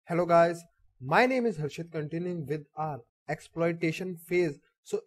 Hello guys, my name is Harshit continuing with our exploitation phase.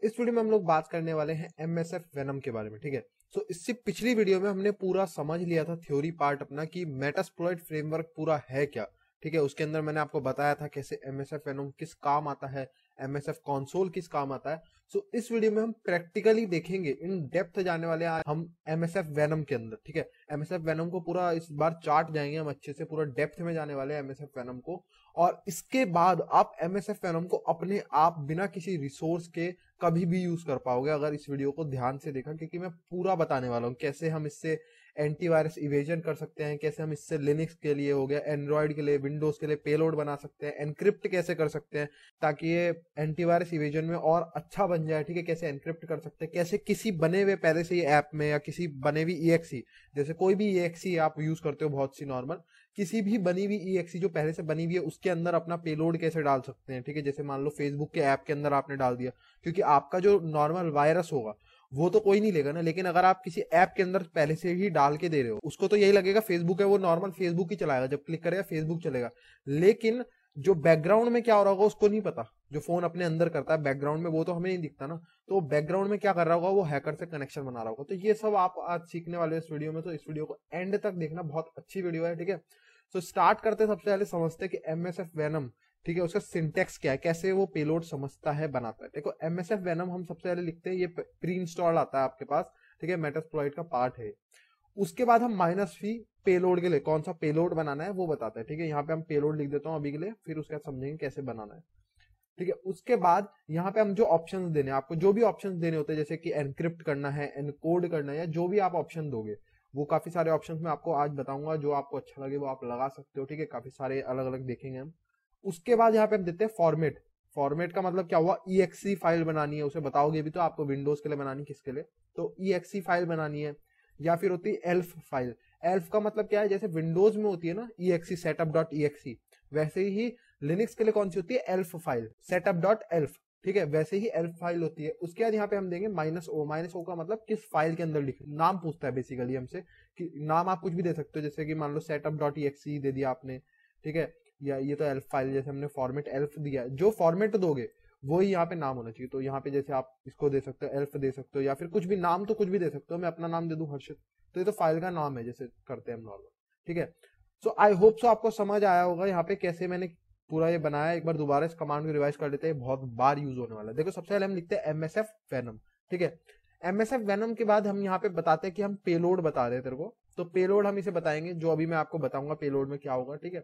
इस video में हम लोग बात करने वाले हैं MSF वेनम के बारे में, ठीक है। इससे पिछली वीडियो में हमने पूरा समझ लिया था थ्योरी पार्ट अपना कि मेटास्प्लॉइट फ्रेमवर्क पूरा है क्या, ठीक है। उसके अंदर मैंने आपको बताया था कैसे MSF वेनम किस काम आता है, MSF कंसोल किस काम आता है। इस वीडियो में हम प्रैक्टिकली देखेंगे, इन डेप्थ जाने वाले हैं हम MSF वेनम के अंदर, ठीक है। MSF वेनम को पूरा इस बार चार्ट जाएंगे हम अच्छे से, पूरा डेप्थ में जाने वाले हैं MSF वेनम को। और इसके बाद आप MSF वेनम को अपने आप बिना किसी रिसोर्स के कभी भी यूज कर पाओगे अगर इस वीडियो को ध्यान से देखा, क्योंकि मैं पूरा बताने वाला हूँ कैसे हम इससे एंटीवायरस इवेजन कर सकते हैं, कैसे हम इससे लिनक्स के लिए हो गया, एंड्रॉइड के लिए, विंडोज के लिए पेलोड बना सकते हैं, एनक्रिप्ट कैसे कर सकते हैं ताकि ये एंटीवायरस इवेजन में और अच्छा बन जाए, ठीक है। कैसे एनक्रिप्ट कर सकते हैं, कैसे किसी बने हुए पहले से ही ऐप में या किसी बने हुई EXE, जैसे कोई भी EXE आप यूज करते हो बहुत सी नॉर्मल, किसी भी बनी हुई EXE जो पहले से बनी हुई है उसके अंदर अपना पेलोड कैसे डाल सकते हैं, ठीक है। जैसे मान लो फेसबुक के ऐप के अंदर आपने डाल दिया, क्योंकि आपका जो नॉर्मल वायरस होगा वो तो कोई नहीं लेगा ना, लेकिन अगर आप किसी ऐप के अंदर पहले से ही डाल के दे रहे हो उसको तो यही लगेगा फेसबुक है, वो नॉर्मल फेसबुक ही चलाएगा, जब क्लिक करेगा फेसबुक चलेगा। लेकिन जो बैकग्राउंड में क्या हो रहा होगा उसको नहीं पता, जो फोन अपने अंदर करता है बैकग्राउंड में वो तो हमें नहीं दिखता ना, तो बैकग्राउंड में क्या कर रहा होगा, वो हैकर से कनेक्शन बना रहा होगा। तो ये सब आप आज सीखने वाले हो इस वीडियो में, तो इस वीडियो को एंड तक देखना, बहुत अच्छी वीडियो है, ठीक है। स्टार्ट करते सबसे पहले समझते हैं कि MSF वेनम, ठीक है, उसका सिंटेक्स क्या है, कैसे वो पेलोड समझता है, बनाता है। देखो MSF वेनम हम सबसे पहले लिखते हैं, ये प्री इंस्टॉल आता है आपके पास, ठीक है, मेटास्प्लॉइट का पार्ट है। उसके बाद हम -v पेलोड के लिए कौन सा पेलोड बनाना है वो बताते हैं, ठीक है। यहाँ पे हम पेलोड लिख देता हूँ अभी के लिए, फिर उसके बाद समझेंगे कैसे बनाना है, ठीक है। उसके बाद यहाँ पे हम जो ऑप्शंस देने, आपको जो भी ऑप्शंस देने होते हैं, जैसे कि एनक्रिप्ट करना है, एनकोड करना है, या जो भी आप ऑप्शन दोगे, वो काफी सारे ऑप्शंस मैं आपको आज बताऊंगा, जो आपको अच्छा लगे वो आप लगा सकते हो, ठीक है। काफी सारे अलग अलग देखेंगे हम। उसके बाद यहाँ पे हम देते हैं फॉर्मेट। फॉर्मेट का मतलब क्या हुआ, EXE फाइल बनानी है, उसे बताओगे भी तो आपको विंडोज के लिए बनानी, किसके लिए, तो EXE फाइल बनानी है, या फिर होती है ELF फाइल। ELF का मतलब क्या है, जैसे विंडोज में होती है ना EXE setup.exe, वैसे ही लिनक्स के लिए कौन सी होती है, ELF फाइल, setup.elf, ठीक है, वैसे ही ELF फाइल होती है। उसके बाद यहाँ पे हम देंगे -o का मतलब किस फाइल के अंदर लिखे, नाम पूछता है बेसिकली हमसे कि नाम आप कुछ भी दे सकते हो, जैसे कि मान लो setup.exe दे दिया आपने, ठीक है, या ये तो ELF फाइल, जैसे हमने फॉर्मेट ELF दिया, जो फॉर्मेट दोगे वही यहाँ पे नाम होना चाहिए। तो यहाँ पे जैसे आप इसको दे सकते हो, ELF दे सकते हो, या फिर कुछ भी नाम, तो कुछ भी दे सकते हो, मैं अपना नाम दे दूं हर्षित, तो ये तो फाइल का नाम है जैसे करते हैं हम नॉर्मल, ठीक है। आई होप सो आपको समझ आया होगा यहाँ पे कैसे मैंने पूरा ये बनाया। एक बार दोबारा इस कमांड को रिवाइज कर लेते हैं, बहुत बार यूज होने वाला है। देखो सबसे पहले हम लिखते हैं MSF वेनम, ठीक है। MSF वेनम के बाद हम यहाँ पे बताते हैं कि हम पेलोड बता रहे हैं तेरे को, तो पेलोड हम इसे बताएंगे, जो अभी मैं आपको बताऊंगा पेलोड में क्या होगा, ठीक है।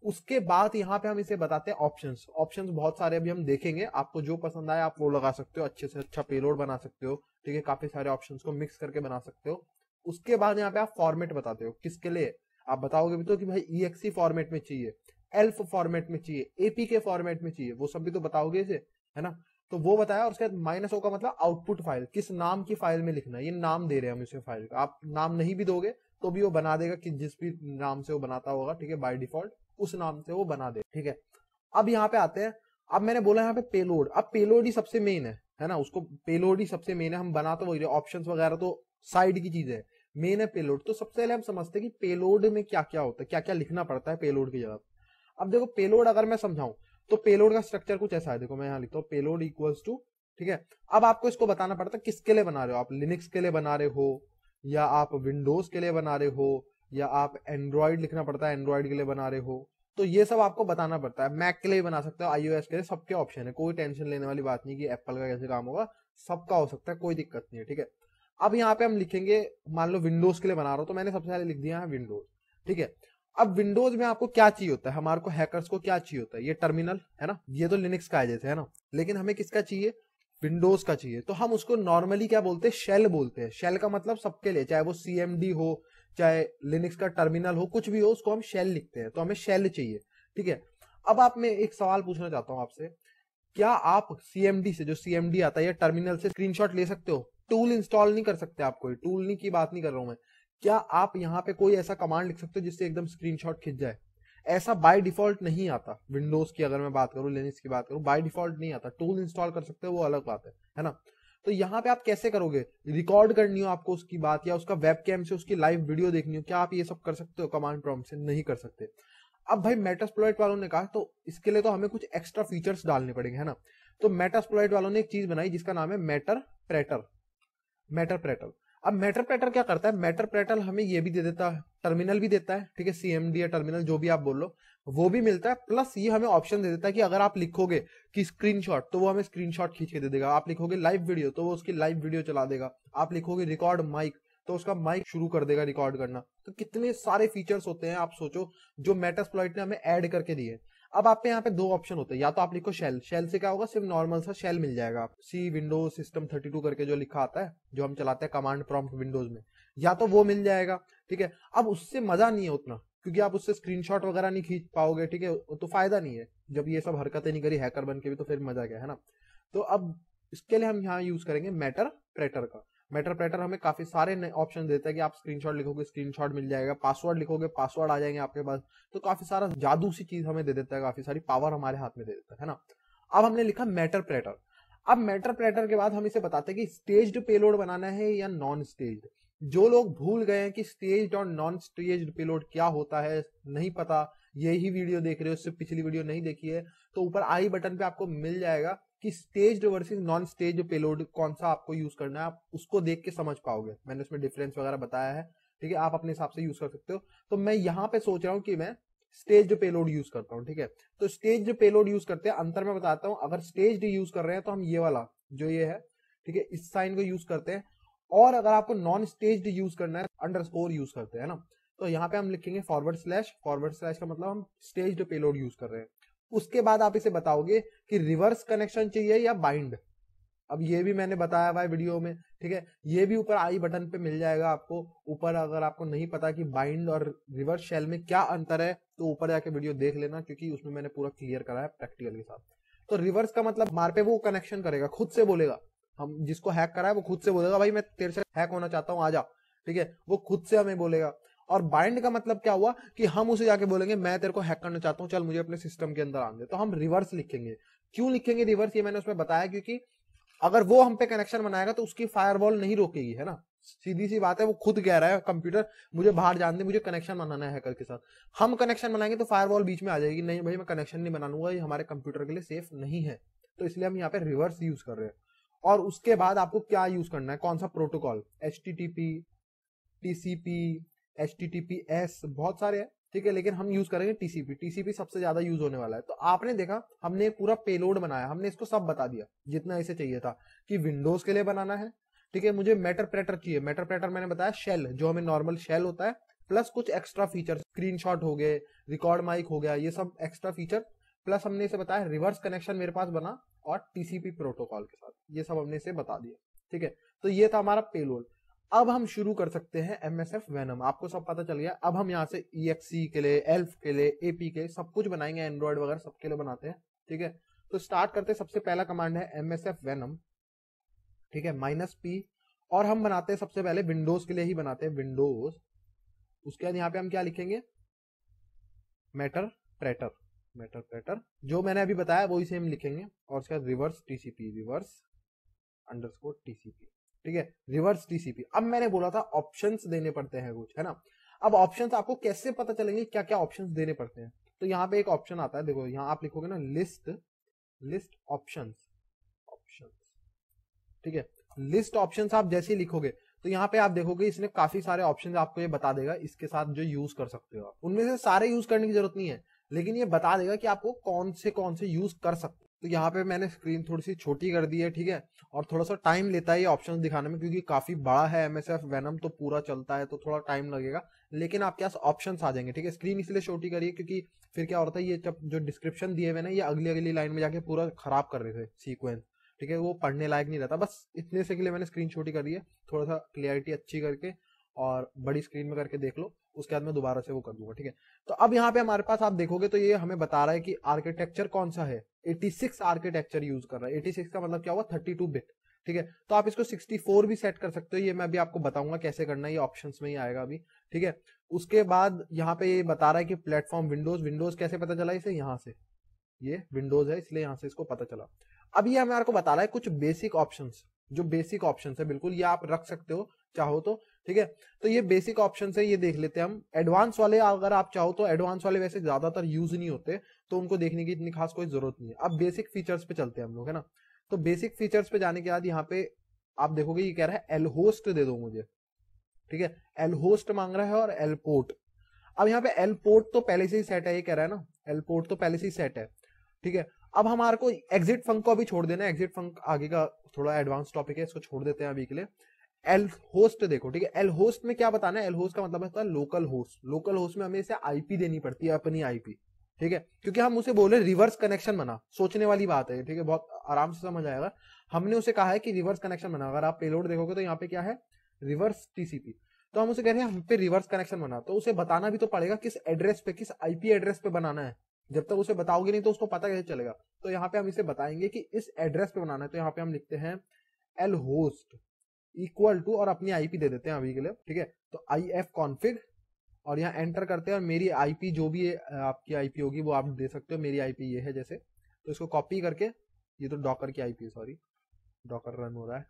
उसके बाद यहाँ पे हम इसे बताते हैं ऑप्शंस। ऑप्शंस बहुत सारे अभी हम देखेंगे, आपको जो पसंद आए आप वो लगा सकते हो, अच्छे से अच्छा पेलोड बना सकते हो, ठीक है। काफी सारे ऑप्शंस को मिक्स करके बना सकते हो। उसके बाद यहाँ पे आप फॉर्मेट बताते हो, किसके लिए आप बताओगे भी तो कि भाई EXE फॉर्मेट में चाहिए, ELF फॉर्मेट में चाहिए, APK फॉर्मेट में चाहिए, वो सब भी तो बताओगे इसे, है ना। तो वो बताया। और उसके बाद -o का मतलब आउटपुट फाइल, किस नाम की फाइल में लिखना है, ये नाम दे रहे हैं हम इसे फाइल का। आप नाम नहीं भी दोगे तो भी वो बना देगा, कि जिस भी नाम से वो बनाता होगा, ठीक है, बाय डिफॉल्ट उस नाम से वो बना दे, ठीक है। अब यहाँ पे आते हैं, अब मैंने बोला यहाँ पे पेलोड, अब पेलोड ही सबसे मेन है ना, उसको पेलोड ही सबसे मेन है, हम बना तो वही रहे, ऑप्शंस वगैरह तो साइड की चीज है, मेन है पेलोड। तो सबसे पहले हम समझते हैं कि पेलोड में क्या क्या होता है, क्या क्या लिखना पड़ता है पेलोड की जगह। अब देखो पेलोड अगर मैं समझाऊं तो पेलोड का स्ट्रक्चर कुछ ऐसा है, देखो मैं यहाँ लिखता हूँ पेलोड इक्वल्स टू, ठीक है। अब आपको इसको बताना पड़ता है किसके लिए बना रहे हो, आप लिनक्स के लिए बना रहे हो, या आप विंडोज के लिए बना रहे हो, या आप एंड्रॉइड लिखना पड़ता है एंड्रॉइड के लिए बना रहे हो, तो ये सब आपको बताना पड़ता है। मैक के लिए बना सकते हो, iOS के लिए, सबके ऑप्शन है, कोई टेंशन लेने वाली बात नहीं कि एप्पल का कैसे काम होगा, सबका हो सकता है, कोई दिक्कत नहीं है, ठीक है। अब यहाँ पे हम लिखेंगे, मान लो विंडोज के लिए बना रहा हूं, तो मैंने सबसे पहले लिख दिया है विंडोज, ठीक है। अब विंडोज में आपको क्या चाहिए होता है, हमारे को हैकर्स को क्या चाहिए होता है, ये टर्मिनल है ना, ये तो लिनक्स का है जैसे, है ना, लेकिन हमें किसका चाहिए, विंडोज का चाहिए। तो हम उसको नॉर्मली क्या बोलते हैं, शेल बोलते हैं। शेल का मतलब सबके लिए, चाहे वो CMD हो, चाहे लिनक्स का टर्मिनल हो, कुछ भी हो, उसको हम शेल लिखते हैं, तो हमें शेल चाहिए, ठीक है। अब आप, मैं एक सवाल पूछना चाहता हूं आपसे, क्या आप CMD से, जो CMD आता है या टर्मिनल से स्क्रीनशॉट ले सकते हो, टूल इंस्टॉल नहीं कर सकते आप, कोई टूल नहीं की बात नहीं कर रहा हूं मैं, क्या आप यहाँ पे कोई ऐसा कमांड लिख सकते हो जिससे एकदम स्क्रीनशॉट खिंच जाए? ऐसा बाय डिफॉल्ट नहीं आता। विंडोज की अगर मैं बात करूं, लिनक्स की बात करूं, बाय डिफॉल्ट नहीं आता। टूल इंस्टॉल कर सकते हो, वो अलग बात है ना। तो यहाँ पे आप कैसे करोगे, रिकॉर्ड करनी हो आपको उसकी बात, या उसका वेबकैम से उसकी लाइव वीडियो देखनी हो, क्या आप ये सब कर सकते हो कमांड प्रॉम्प्ट से? नहीं कर सकते। अब भाई मेटास्प्लॉइट वालों ने कहा तो इसके लिए तो हमें कुछ एक्स्ट्रा फीचर्स डालने पड़ेंगे, है ना। तो मेटास्प्लॉइट वालों ने एक चीज बनाई जिसका नाम है मैटरप्रेटर। अब मैटरप्रेटर क्या करता है, मैटरप्रेटर हमें ये भी दे देता है, टर्मिनल भी देता है, ठीक है, सीएमडी या टर्मिनल जो भी आप बोल लो वो भी मिलता है, प्लस ये हमें ऑप्शन दे देता है कि अगर आप लिखोगे कि स्क्रीनशॉट तो वो हमें स्क्रीनशॉट खींच के दे देगा, आप लिखोगे लाइव वीडियो तो वो उसकी लाइव वीडियो चला देगा, आप लिखोगे रिकॉर्ड माइक तो उसका माइक शुरू कर देगा रिकॉर्ड करना। तो कितने सारे फीचर्स होते हैं आप सोचो जो मेटास्प्लॉइट ने हमें ऐड करके दिए। अब आप पे यहाँ पे दो ऑप्शन होते हैं, या तो आप लिखो शेल से क्या होगा, सिर्फ नॉर्मल सा शेल मिल जाएगा, आप सी विंडोज सिस्टम 32 करके जो लिखा आता है जो हम चलाते हैं कमांड प्रॉम्प्ट विंडोज में, या तो वो मिल जाएगा, ठीक है। अब उससे मजा नहीं है उतना, क्योंकि आप उससे स्क्रीनशॉट वगैरह नहीं खींच पाओगे, ठीक है, तो फायदा नहीं है, जब ये सब हरकतें नहीं करी हैकर बन के भी तो फिर मजा क्या है ना। तो अब इसके लिए हम यहाँ यूज करेंगे मैटरप्रेटर का। मैटरप्रेटर हमें काफी सारे ऑप्शन देता है कि आप स्क्रीनशॉट लिखोगे स्क्रीनशॉट मिल जाएगा, पासवर्ड लिखोगे पासवर्ड आ जाएंगे आपके पास, तो काफी सारा जादू सी चीज हमें दे देता है, काफी सारी पावर हमारे हाथ में दे देता है ना। अब हमने लिखा मैटरप्रेटर। अब मैटरप्रेटर के बाद हम इसे बताते हैं कि स्टेज्ड पेलोड बनाना है या नॉन स्टेज्ड। जो लोग भूल गए हैं कि स्टेज्ड और नॉन स्टेज्ड पेलोड क्या होता है, नहीं पता, यही वीडियो देख रहे हो, उससे पिछली वीडियो नहीं देखी है, तो ऊपर आई बटन पे आपको मिल जाएगा कि staged versus non staged payload कौन सा आपको यूज करना है, आप उसको देख के समझ पाओगे, मैंने उसमें डिफरेंस वगैरह बताया है, ठीक है, आप अपने हिसाब से यूज कर सकते हो। तो मैं यहाँ पे सोच रहा हूँ कि मैं स्टेज्ड पेलोड यूज करता हूँ, ठीक है। तो स्टेज्ड पेलोड यूज करते हैं, अंतर मैं बताता हूँ। अगर स्टेज्ड यूज कर रहे हैं तो हम ये वाला जो ये है, ठीक है, इस साइन को यूज करते हैं, और अगर आपको नॉन स्टेज्ड यूज करना है अंडरस्कोर यूज करते हैं ना। तो यहाँ पे हम लिखेंगे फॉरवर्ड स्लैश का मतलब हम स्टेज्ड पेलोड यूज कर रहे हैं। उसके बाद आप इसे बताओगे कि रिवर्स कनेक्शन चाहिए या बाइंड। अब ये भी मैंने बताया हुआ है वीडियो में, ठीक है, ये भी ऊपर आई बटन पे मिल जाएगा आपको ऊपर। अगर आपको नहीं पता कि बाइंड और रिवर्स शेल में क्या अंतर है तो ऊपर जाके वीडियो देख लेना, क्योंकि उसमें मैंने पूरा क्लियर करा है प्रैक्टिकल के साथ। तो रिवर्स का मतलब हमारे पे वो कनेक्शन करेगा, खुद से बोलेगा, हम जिसको हैक करा है वो खुद से बोलेगा भाई मैं तेरे से हैक होना चाहता हूँ आजा, ठीक है, वो खुद से हमें बोलेगा। और बाइंड का मतलब क्या हुआ कि हम उसे जाके बोलेंगे मैं तेरे को हैक करना चाहता हूँ, चल मुझे अपने सिस्टम के अंदर आने दे, तो हम रिवर्स लिखेंगे। क्यों लिखेंगे रिवर्स, ये मैंने उसमें बताया, क्योंकि अगर वो हम पे कनेक्शन बनाएगा तो उसकी फायरवॉल नहीं रोकेगी, है ना, सीधी सी बात है। वो खुद कह रहा है कंप्यूटर मुझे बाहर जान दे, मुझे कनेक्शन बनाना है हैकर के साथ, हम कनेक्शन बनाएंगे तो फायरवॉल बीच में आ जाएगी, नहीं भाई मैं कनेक्शन नहीं बनाऊंगा, ये हमारे कंप्यूटर के लिए सेफ नहीं है। तो इसलिए हम यहाँ पे रिवर्स यूज कर रहे हैं। और उसके बाद आपको क्या यूज करना है, कौन सा प्रोटोकॉल, HTTP, TCP, HTTPS, बहुत सारे हैं, ठीक है, लेकिन हम यूज करेंगे TCP सबसे ज्यादा यूज होने वाला है। तो आपने देखा हमने पूरा पेलोड बनाया, हमने इसको सब बता दिया जितना इसे चाहिए था कि विंडोज के लिए बनाना है, ठीक है, मुझे मैटरप्रेटर चाहिए, मैटरप्रेटर मैंने बताया शेल जो हमें नॉर्मल शेल होता है, प्लस कुछ एक्स्ट्रा फीचर, स्क्रीनशॉट हो गए, रिकॉर्ड माइक हो गया, ये सब एक्स्ट्रा फीचर, प्लस हमने इसे बताया रिवर्स कनेक्शन मेरे पास बना, और TCP प्रोटोकॉल के साथ, ये सब हमने इसे बता दिया, ठीक है। तो ये था हमारा पेलोड। अब हम शुरू कर सकते हैं MSF वेनम, आपको सब पता चल गया। अब हम यहाँ से EXE के लिए, ELF के लिए, AP के सब कुछ बनाएंगे, एंड्रॉइड वगैरह सबके लिए बनाते हैं, ठीक है। तो स्टार्ट करते हैं, सबसे पहला कमांड है MSF वेनम, ठीक है, -P, और हम बनाते हैं सबसे पहले विंडोज के लिए ही बनाते हैं, विंडोज। उसके बाद यहाँ पे हम क्या लिखेंगे, मैटरप्रेटर जो मैंने अभी बताया वही सेम लिखेंगे, और उसके बाद रिवर्स TCP, ठीक है, रिवर्स TCP। अब मैंने बोला था ऑप्शंस देने पड़ते हैं कुछ, है ना। अब ऑप्शंस आपको कैसे पता चलेंगे क्या क्या ऑप्शंस देने पड़ते हैं, तो यहाँ पे एक ऑप्शन आता है, देखो यहाँ आप लिखोगे ना लिस्ट ऑप्शंस, ठीक है, लिस्ट ऑप्शंस आप जैसे ही लिखोगे तो यहाँ पे आप देखोगे इसने काफी सारे ऑप्शंस आपको ये बता देगा इसके साथ जो यूज कर सकते हो आप। उनमें से सारे यूज करने की जरूरत नहीं है, लेकिन ये बता देगा कि आपको कौन से यूज कर सकते हो। तो यहाँ पे मैंने स्क्रीन थोड़ी सी छोटी कर दी है, ठीक है, और थोड़ा सा टाइम लेता है ये ऑप्शंस दिखाने में, क्योंकि काफी बड़ा है MSF वेनम, तो पूरा चलता है तो थोड़ा टाइम लगेगा, लेकिन आपके पास ऑप्शंस आ जाएंगे, ठीक है। स्क्रीन इसलिए छोटी करिए क्योंकि फिर क्या होता है, ये जो डिस्क्रिप्शन दिए हुए ना ये अगली लाइन में जाके पूरा खराब कर रहे थे सीक्वेंस, ठीक है, वो पढ़ने लायक नहीं रहता। बस इतने से के लिए मैंने स्क्रीन छोटी करी है, थोड़ा सा क्लियरिटी अच्छी करके, और बड़ी स्क्रीन में करके देख लो, उसके बाद मैं दोबारा से वो कर दूंगा, ठीक है। तो अब यहाँ पे हमारे पास आप देखोगे तो ये हमें बता रहा है कि आर्किटेक्चर कौन सा है, 86 आर्किटेक्चर यूज कर रहा है। 86 का मतलब क्या हुआ, 32 बिट, ठीक है। तो आप इसको 64 भी सेट कर सकते हो, ये मैं अभी आपको बताऊंगा कैसे करना है, ये ऑप्शंस में ही आएगा अभी, ठीक है। उसके बाद यहाँ पे ये बता रहा है कि प्लेटफॉर्म विंडोज कैसे पता चला इसे, यहाँ से, ये विंडोज है इसलिए यहाँ से इसको पता चला। अब ये हमारे को बता रहा है कुछ बेसिक ऑप्शंस, जो बेसिक ऑप्शंस है बिल्कुल, ये आप रख सकते हो चाहो तो, ठीक है। तो ये बेसिक ऑप्शन है, ये देख लेते हैं हम। एडवांस वाले अगर आप चाहो तो एडवांस वाले वैसे ज्यादातर यूज नहीं होते, तो उनको देखने की इतनी खास कोई जरूरत नहीं है। अब बेसिक फीचर्स पे चलते हैं हम लोग, है ना। तो बेसिक फीचर्स पे जाने के बाद यहाँ पे आप देखोगे ये कह रहा है एल होस्ट दे दो मुझे, ठीक है। एल होस्ट मांग रहा है और एल पोर्ट। अब यहाँ पे एल पोर्ट तो पहले से ही सेट है, ये कह रहा है ना, एल पोर्ट तो पहले से ही सेट है, ठीक है। अब हमारे को एग्जिट फंक को अभी छोड़ देना है, एग्जिट फंक आगे का थोड़ा एडवांस टॉपिक है, इसको छोड़ देते हैं अभी के लिए। एल होस्ट देखो, ठीक है। एल होस्ट में क्या बताना है, एल होस्ट का मतलब होता है लोकल होस्ट। लोकल होस्ट में हमें इसे आईपी देनी पड़ती है, अपनी आईपी, ठीक है, क्योंकि हम उसे बोले रिवर्स कनेक्शन बना। सोचने वाली बात है, ठीक है, बहुत आराम से समझ आएगा। हमने उसे कहा है कि रिवर्स कनेक्शन बना। अगर आप पेलोड देखोगे तो यहाँ पे क्या है, रिवर्स टीसीपी। तो हम उसे कह रहे हैं हम पे रिवर्स कनेक्शन बना, तो उसे बताना भी तो पड़ेगा किस एड्रेस पे, किस आईपी एड्रेस पे बनाना है। जब तक उसे बताओगे नहीं तो उसको पता कैसे चलेगा। तो यहाँ पे हम इसे बताएंगे कि इस एड्रेस पे बनाना है। तो यहाँ पे हम लिखते हैं एल होस्ट इक्वल टू और अपनी आईपी दे देते हैं अभी के लिए, ठीक है। तो IF कॉन्फिग और यहाँ एंटर करते हैं और मेरी आईपी जो भी आपकी आईपी होगी वो आप दे सकते हो। मेरी आईपी ये है जैसे, तो इसको कॉपी करके, ये तो डॉकर की आईपी है, सॉरी डॉकर रन हो रहा है,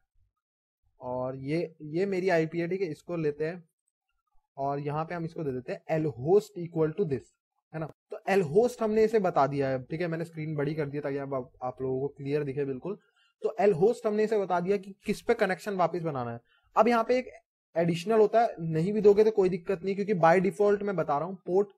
और ये मेरी आईपी है, ठीक है। इसको लेते हैं और यहाँ पे हम इसको दे देते हैं L host equal to this, है ना। तो एल होस्ट हमने इसे बता दिया है, ठीक है। मैंने स्क्रीन बड़ी कर दिया ताकि आप लोगों को क्लियर दिखे बिल्कुल। तो एल होस्ट हमने इसे बता दिया कि किस पे कनेक्शन वापस बनाना है। अब यहाँ पे एक एडिशनल होता है, नहीं भी दोगे तो कोई दिक्कत नहीं, क्योंकि बाय डिफॉल्ट मैं बता रहा हूँ पोर्ट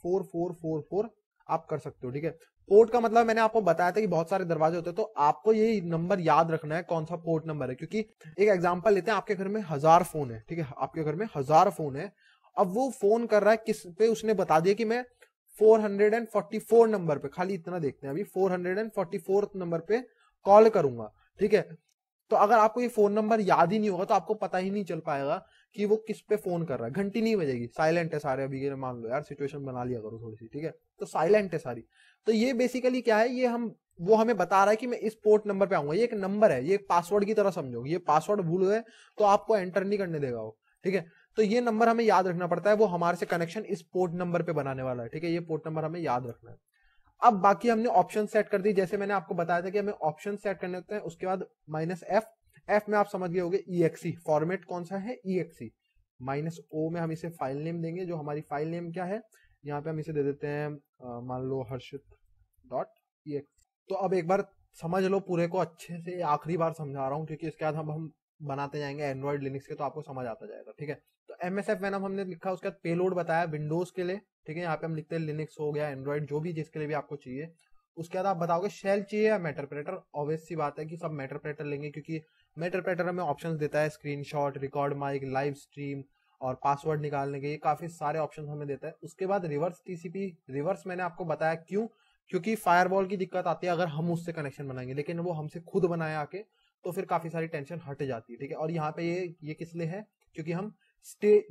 4444 आप कर सकते हो, ठीक है। पोर्ट का मतलब मैंने आपको बताया था कि बहुत सारे दरवाजे होते हैं, तो आपको ये नंबर याद रखना है कौन सा पोर्ट नंबर है। क्योंकि एक एग्जांपल लेते हैं, आपके घर में 1000 फोन है, ठीक है, आपके घर में 1000 फोन है। अब वो फोन कर रहा है किस पे, उसने बता दिया कि मैं 444 नंबर पे, खाली इतना देखते हैं अभी, 444 नंबर पे कॉल करूंगा, ठीक है। तो अगर आपको ये फोन नंबर याद ही नहीं होगा तो आपको पता ही नहीं चल पाएगा कि वो किस पे फोन कर रहा है। घंटी नहीं बजेगी, साइलेंट है सारे। अभी मान लो यार, सिचुएशन बना लिया करो थोड़ी सी, ठीक है। तो साइलेंट है सारी। तो ये बेसिकली क्या है, ये वो हमें बता रहा है कि मैं इस पोर्ट नंबर पे आऊंगा। ये एक नंबर है, ये पासवर्ड की तरह समझो। ये पासवर्ड भूल गए तो आपको एंटर नहीं करने देगा वो, ठीक है। तो ये नंबर हमें याद रखना पड़ता है, वो हमारे से कनेक्शन इस पोर्ट नंबर पे बनाने वाला है, ठीक है। ये पोर्ट नंबर हमें याद रखना है। अब बाकी हमने ऑप्शन सेट कर दी, जैसे मैंने आपको बताया था कि हमें ऑप्शन सेट करने होते हैं। उसके बाद -F में आप समझ गए होंगे EXE, फॉर्मेट कौन सा है, EXE। -O में हम इसे फाइल नेम देंगे, जो हमारी फाइल नेम क्या है, यहाँ पे हम इसे दे देते हैं मान लो हर्षित.exe। तो अब एक बार समझ लो पूरे को अच्छे से, आखिरी बार समझा रहा हूँ, क्योंकि इसके बाद हम बनाते जाएंगे एंड्रॉइड लिनक्स के, तो आपको समझ आता जाएगा, ठीक है। तो MSF वेनम हमने लिखा, उसके बाद पेलोड बताया विंडोज के लिए, ठीक है। यहाँ पे हम लिखते हैं लिनक्स हो गया, एंड्रॉइड, जो भी जिसके लिए भी आपको चाहिए। उसके बाद आप बताओगे शेल चाहिए या मेटरप्रेटर। ऑब्वियस सी बात है कि सब मेटरप्रेटर लेंगे, क्योंकि मेटरप्रेटर हमें ऑप्शंस देता है, screenshot, record mic, live stream और पासवर्ड निकालने के, ये काफी सारे ऑप्शन हमें देता है। उसके बाद रिवर्स TCP। रिवर्स मैंने आपको बताया क्यों, क्योंकि फायरवॉल की दिक्कत आती है अगर हम उससे कनेक्शन बनाएंगे, लेकिन वो हमसे खुद बनाए आके, तो फिर काफी सारी टेंशन हट जाती है, ठीक है। और यहाँ पे ये किस लिए है, क्योंकि हम